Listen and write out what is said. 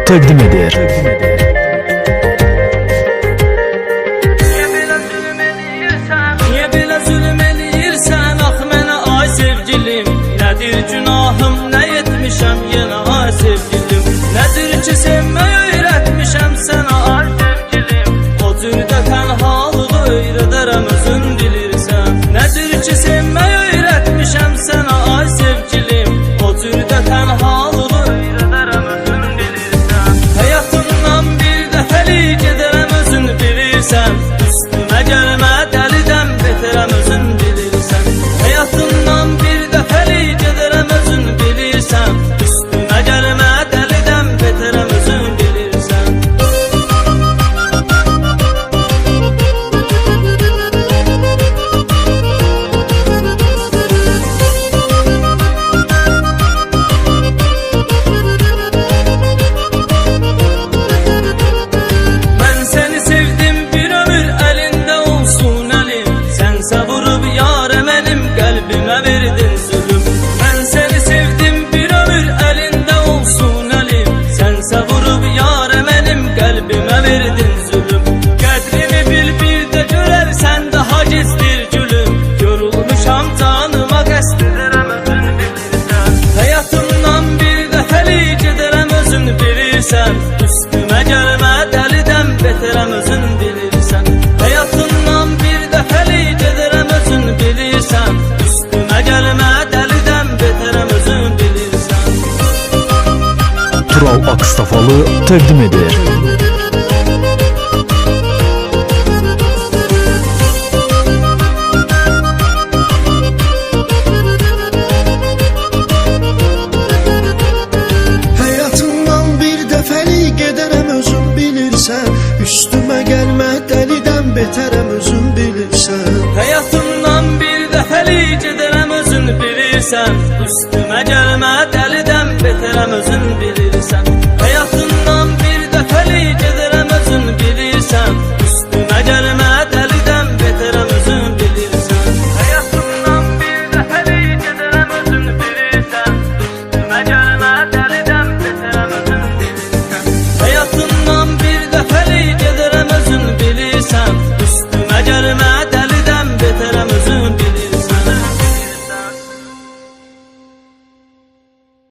təqdim edir. Niye belə zülm eləyirsən, ax mənə ay sevgilim? Nədir günahım, nə etmişəm yenə ay sevgilim? Nədir ki sevməyi öyrətmişəm sənə ay sevgilim? O cürdə tənhalığı öyrədərəm özün bilirsən. Nədir ki sevməyi öyrətmişəm sənə ay sevgilim? O cürdə tənhalığı öyrədərəm özün bilirsən. Həyatımdan bir dəfəlik gedərəm özün bilirsən. Üstümə gəlmə dəlidən betərəm özün bilirsən. Həyatımdan bir dəfəlik gedərəm özün bilirsən. Üstümə gəlmə dəlidən betərəm özün bilirsən. Mən səni sevdim bir ömür əlində olsun əlim. Sənsə vurub yarəm əlim, qəlbimə verdin zülüm. Mən səni sevdim bir ömür əlində olsun əlim. Sənsə vurub yarəm əlim, qəlbimə verdin zülüm. Qədrimi bil bir də görərsən daha gizdir gülüm. Yorulmuşam canıma qəsd edərəm özün bilirsən. Həyatımdan bir dəfəlik gedərəm özün bilirsən. Üstümə gəlmə dəlidən betərəm özün bilirsən. Həyatımdan bir dəfəlik gedərəm özün bilirsən. Üstümə gəlmə dəlidən betərəm özün bilirsən. Tural Akstafalı təqdim edir. Həyatımdan bir dəfəlik gedərəm özün bilirsən. Üstümə gəlmə dəlidən betərəm özün bilirsən. Həyatımdan bir dəfəlik gedərəm özün bilirsən. Üstümə